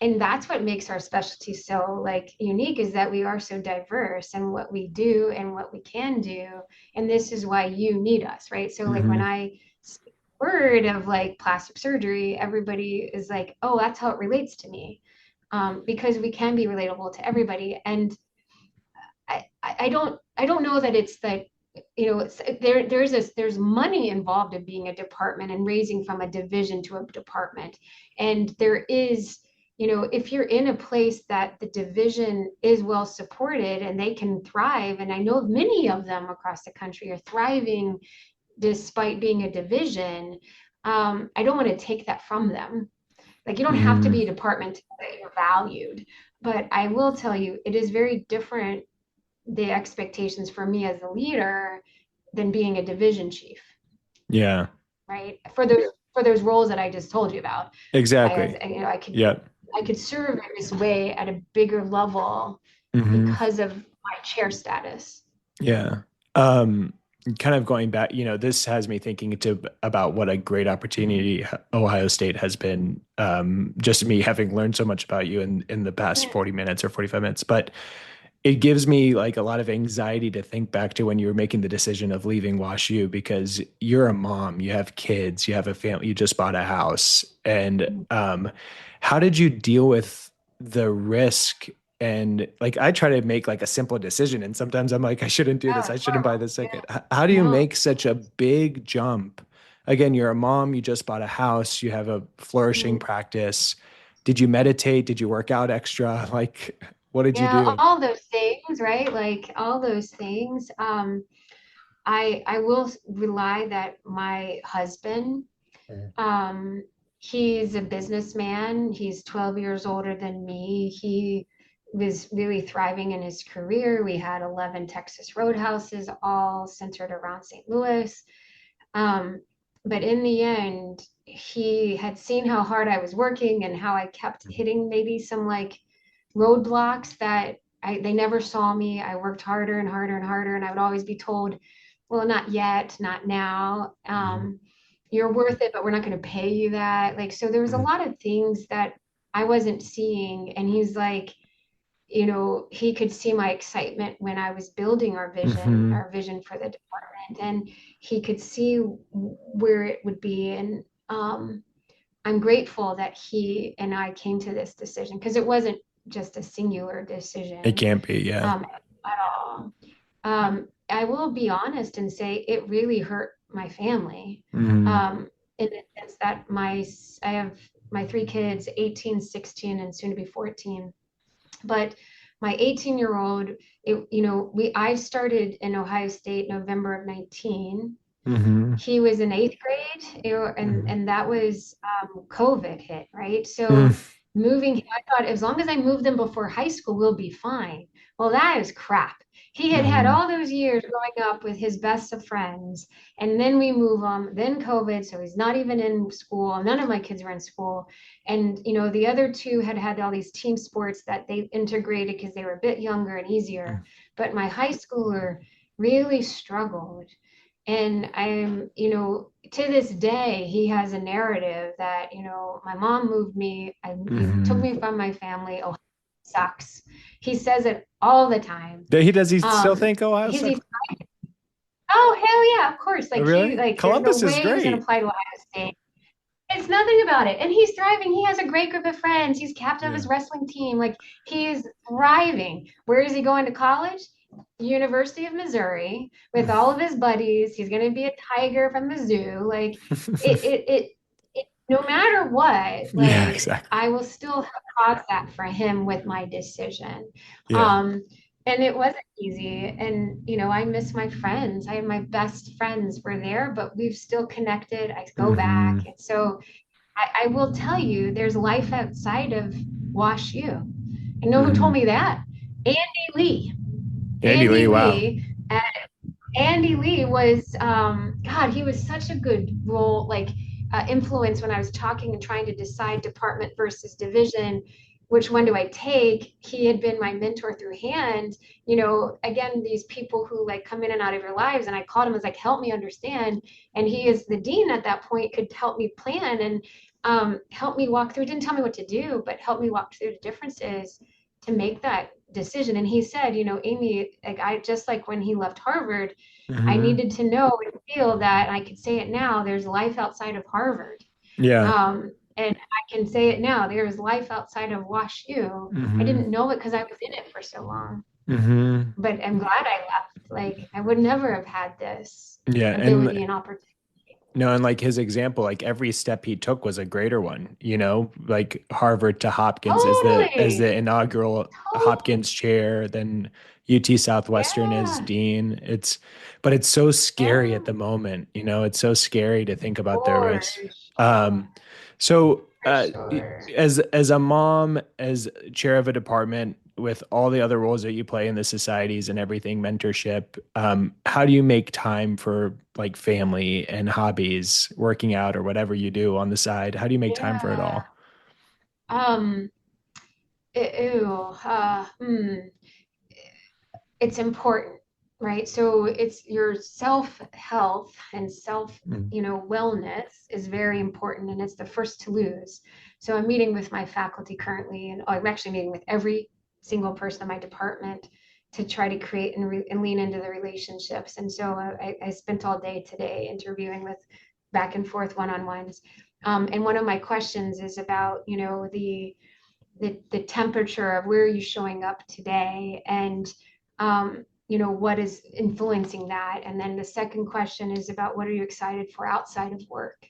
and that's what makes our specialty so like unique is that we are so diverse in what we do and what we can do. And this is why you need us, right? So like when mhm. I speak the word of like plastic surgery, everybody is like, oh, that's how it relates to me. Because we can be relatable to everybody. And I don't know that it's like it's, there's money involved in being a department and raising from a division to a department, and there is if you're in a place that the division is well supported and they can thrive, and I know many of them across the country are thriving despite being a division. I don't want to take that from them. Like you don't have to be Mhm. a department that you're valued, but I will tell you it is very different the expectations for me as a leader than being a division chief, Yeah, right? For those roles that I just told you about. exactly. I could Yeah. serve in this way at a bigger level Hmm. because of my chair status. Yeah. Kind of going back, this has me thinking about what a great opportunity Ohio State has been. Just me having learned so much about you in the past 40 minutes or 45 minutes. But it gives me like a lot of anxiety to think back to when you were making the decision of leaving WashU because you're a mom, you have kids, you have a family, you just bought a house. And how did you deal with the risk? And like I try to make like a simple decision, and sometimes I'm like, I shouldn't do Oh, this, I it's shouldn't buy horrible. this Yeah. ticket. How do you No. make such a big jump? again, you're a mom, you just bought a house, you have a flourishing Mhm. practice. Did you meditate? Did you work out extra? Like, what did you Yeah, do? all those things, right? Like all those things. I will rely that my husband, um, he's a businessman. He's 12 years older than me. He was really thriving in his career. We had 11 Texas roadhouses, all centered around St. Louis. Um, but in the end, he had seen how hard I was working and how I kept hitting maybe some like roadblocks that they never saw me. I worked harder and harder and harder, and I would always be told, well, not yet, not now. Mhm. You're worth it, but we're not going to pay you that. Like, so there was a Mhm. lot of things that I wasn't seeing. And he's like, he could see my excitement when I was building Mhm. our vision for the department, and he could see where it would be. And I'm grateful that he and I came to this decision because it wasn't just a singular It decision can't be, yeah. at all. I will be honest and say it really hurt my family, Mhm. um, in the sense that I have my three kids, 18, 16, and soon to be 14. But my 18-year-old, I started in Ohio State November of 19. Mhm. He was in eighth grade, Mhm. and that was COVID hit, right? Mm. So moving, I thought as long as I move them before high school, we'll be fine. Well, that is crap. He had had Mhm. all those years growing up with his best of friends, and then we move him, then COVID, so he's not even in school. None of my kids were in school, and the other two had had all these team sports that they integrated because they were a bit younger and easier. But my high schooler really struggled. And to this day, he has a narrative that, my mom moved me, he took Mhm. me from my family. Oh, sucks. He says it all the time. Does he still Um, think Ohio he's, he's, sucks? oh, hell yeah, of course. Oh, Like really? there's no Columbus is way he was going to great. apply to Ohio State. It's nothing about it. And he's thriving. He has a great group of friends. He's captain of Yeah. his wrestling team. Like he's thriving. Where is he going to college? University of Missouri with all of his buddies. He's going to be a tiger from the zoo. Like no matter what, Yeah, like exactly. I will still have cause that for him with my decision. Yeah. Um, and it wasn't easy. And, I miss my friends. I have my best friends were there, but we've still connected. I go back. Hmm. And so I will tell you, there's life outside of Wash U. You know who told Hmm. me that? Andy Lee. Andy Andy Lee, wow. Lee Andy Lee was, God, he was such a good role, like influence when I was talking and trying to decide department versus division. Which one do I take? He had been my mentor through hand. Again, these people who like come in and out of your lives, and I called him as like, help me understand. And he is the dean at that point, could help me plan and help me walk through. Didn't tell me what to do, but help me walk through the differences to make that decision. And he said, Amy, like I just like when he left Harvard, I Hmm. needed to know and feel that, and I could say it now, there's life outside of Harvard. Yeah. And I can say it now, there's life outside of Wash U. I Hmm. didn't know it because I was in it for so long, Hmm. but I'm glad I left. Like I would never have had this Yeah. ability and opportunity. No, and like his example, like every step he took was a greater one, like Harvard to Hopkins as the Totally. inaugural Totally. Hopkins chair, then UT Southwestern as Yeah. dean. But it's so scary at Yeah. the moment, it's so scary to think about their For risks. sure. So For sure. as a mom, as chair of a department, with all the other roles that you play in the societies and everything, mentorship, how do you make time for like family and hobbies, working out or whatever you do on the side? How do you make time for it Yeah. all? Um, ew, it's important, right? So it's your self health and self, Mm. wellness is very important, and it's the first to lose. So I'm meeting with my faculty currently, and I'm actually meeting with every single person in my department to try to create and lean into the relationships. And so I spent all day today interviewing with back and forth one-on-ones. And one of my questions is about, the temperature of where are you showing up today, and what is influencing that? And then the second question is about what are you excited for outside of work,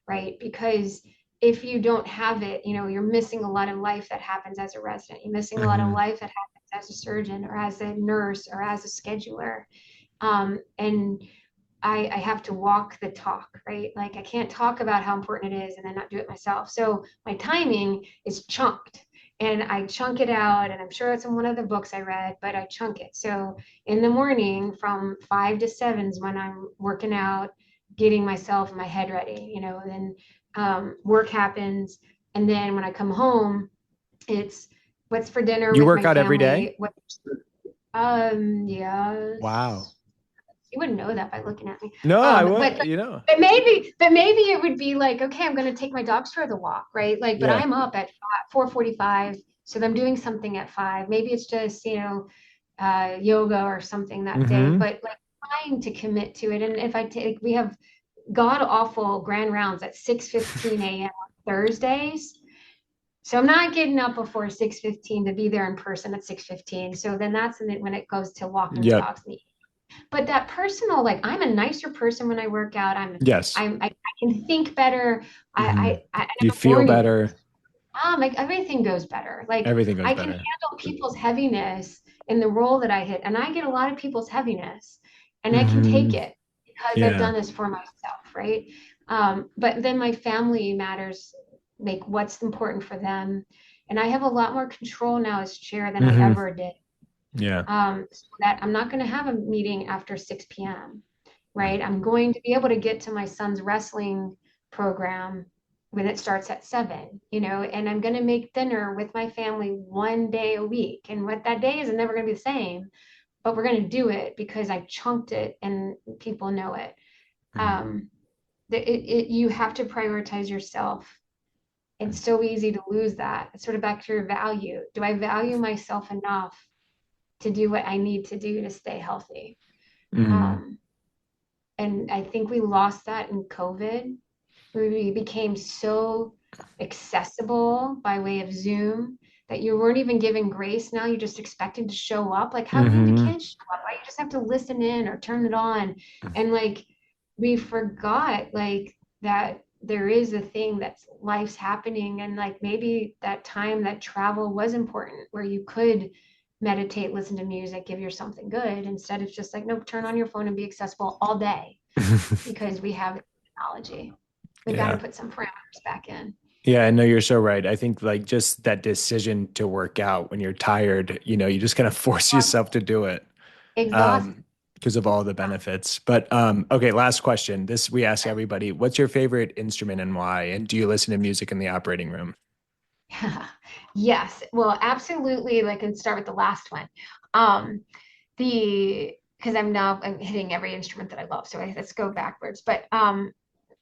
right? Because if you don't have it, you're missing a lot of life that happens as a resident. You're missing a lot of Mhm. life that happens as a surgeon or as a nurse or as a scheduler. And I have to walk the talk, right? Like I can't talk about how important it is and then not do it myself. So my timing is chunked and I chunk it out. And I'm sure it's in one of the books I read, but I chunk it. So in the morning from 5 to 7 is when I'm working out, getting myself and my head ready, then work happens. And then when I come home, it's what's for dinner You with work my out every day? family. Wow. Yes. You wouldn't know that by looking at me. No, I But would, maybe it would be like, okay, I'm going to take my dogs for the walk, right? Like, but yeah. I'm up at 4:45, so I'm doing something at 5. Maybe it's just yoga or something that day, Hmm. but like trying to commit to it. And if I take, we have god awful grand rounds at 6:15 a.m. on Thursdays. So I'm not getting up before 6:15 to be there in person at 6:15. So then that's when it goes to walking the Yep. dogs and but that personal, like I'm a nicer person when I work out. Yes. I can think better. Hmm. I'm You a feel morning person. better. Like everything goes better. Like Everything goes I can better. handle people's heaviness in the role that I hit, and I get a lot of people's heaviness, and I can take Hmm. it because I've Yeah. done this for myself, right? But then my family matters, like what's important for them, and I have a lot more control now as chair than I Hmm. ever did. Yeah. So that I'm not going to have a meeting after 6 p.m., right? I'm going to be able to get to my son's wrestling program when it starts at 7, and I'm going to make dinner with my family one day a week. And what that day is never going to be the same, but we're going to do it because I chunked it and people know it. Mhm. Um, you have to prioritize yourself. It's so easy to lose that. It's sort of back to your value. Do I value myself enough to do what I need to do to stay healthy? Mhm. Um, and I think we lost that in COVID. We became so accessible by way of Zoom that you weren't even given grace. Now you're just expected to show up. Like, how do you mean you Mhm. can't show up? Right? You just have to listen in or turn it on. And like, we forgot like that there is a thing that's life's happening. And like, maybe that time, that travel was important where you could meditate, listen to music, give yourself something good instead of just like, nope, turn on your phone and be accessible all day because we have technology. We got to Yeah. put some parameters back in. Yeah, I know you're so right. I think like just that decision to work out when you're tired, you just kind of force yourself to do it. Exhaust. Um, because of all the benefits. But okay, last question. This we ask everybody, what's your favorite instrument and why? And do you listen to music in the operating room? Yes. Well, absolutely. Like, and start with the last one. Um, the because I'm hitting every instrument that I love. So let's go backwards. But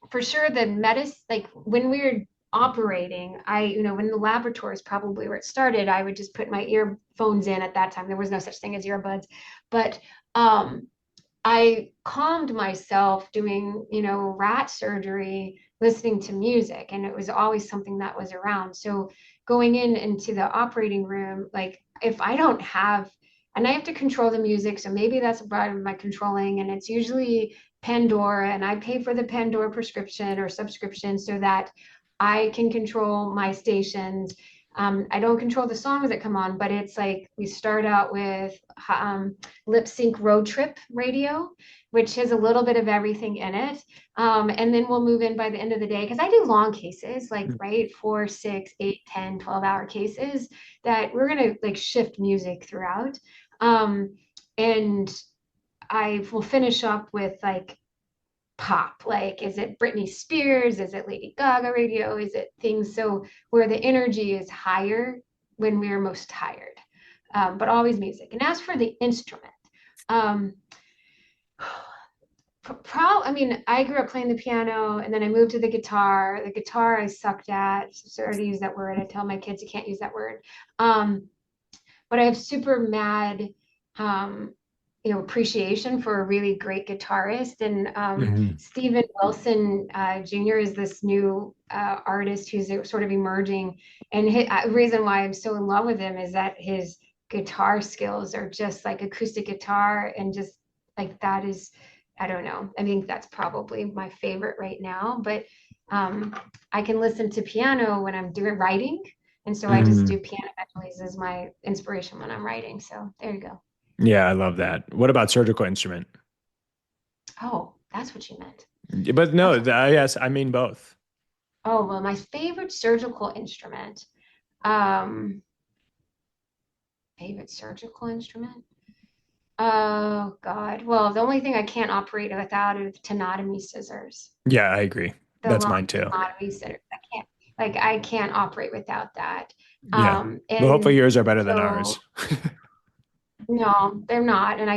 for sure, the medicine, like when we're operating, when the laboratory is probably where it started, I would just put my earphones in at that time. There was no such thing as earbuds, but um, I calmed myself doing, rat surgery, listening to music, and it was always something that was around. So going into the operating room, like if I don't have, and I have to control the music, so maybe that's a part of my controlling, and it's usually Pandora, and I pay for the Pandora prescription or subscription so that I can control my stations. I don't control the songs that come on, but it's like we start out with lip sync road trip radio, which has a little bit of everything in it. And then we'll move in by the end of the day because I do long cases, like, right, 4, 6, 8, 10, 12-hour cases that we're going to like shift music throughout. And I will finish up with like pop, like is it Britney Spears, is it Lady Gaga radio, is it things so where the energy is higher when we're most tired, but always music. And as for the instrument, um, I mean, I grew up playing the piano and then I moved to the guitar. The guitar I sucked at. Sorry to use that word. I tell my kids you can't use that word. Um, but I have super mad, um, appreciation for a really great guitarist. And Mhm. Steven Wilson Jr. is this new artist who's sort of emerging. And the reason why I'm so in love with him is that his guitar skills are just like acoustic guitar, and just like that is, I don't know. I think that's probably my favorite right now. But I can listen to piano when I'm doing writing. And so I just do piano melodies as my inspiration when I'm writing. So there you go. Yeah, I love that. What about surgical instrument? Oh, that's what you meant. But no, Okay. yes, I mean both. Oh, well, my favorite surgical instrument. Um, favorite surgical instrument? Oh God. Well, the only thing I can't operate without is tenotomy scissors. Yeah, I agree. The That's long mine too. tenotomy scissors. I can't operate without that. Yeah. Well, hopefully And yours are better than so ours. no, they're not. And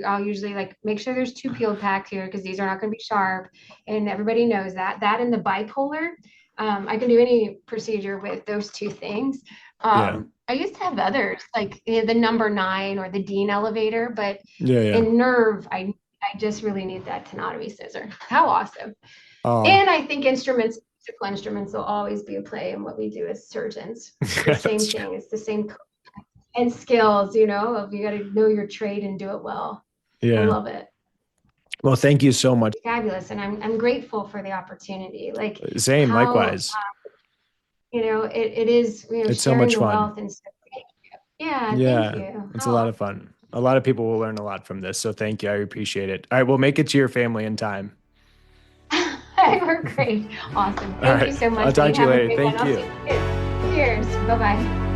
I'll usually like make sure there's two peeled packs here because these are not going to be sharp. And everybody knows that. That and the bipolar, I can do any procedure with those two things. Yeah. I used to have others like the number 9 or the Dean elevator, but Yeah, yeah. in nerve, I just really need that tenotomy scissor. How awesome. Oh, And I think musical instruments will always be a play in what we do as surgeons. It's the same that's true. thing. It's the same and skills, of you got to know your trade and do it well. I Yeah. love it. Well, thank you so much. Fabulous. And I'm grateful for the opportunity. Like Same, how, likewise. it is, It's so sharing much the fun. wealth and stuff. Yeah, thank Yeah, you. it's a How lot awesome. of fun. A lot of people will learn a lot from this. So thank you. I appreciate it. All right, we'll make it to your family in time. We're great. Awesome. All Thank you right. so I'll much, talk Lee. to you Have a later. great one. Thank I'll see you. you soon. Cheers. Bye bye.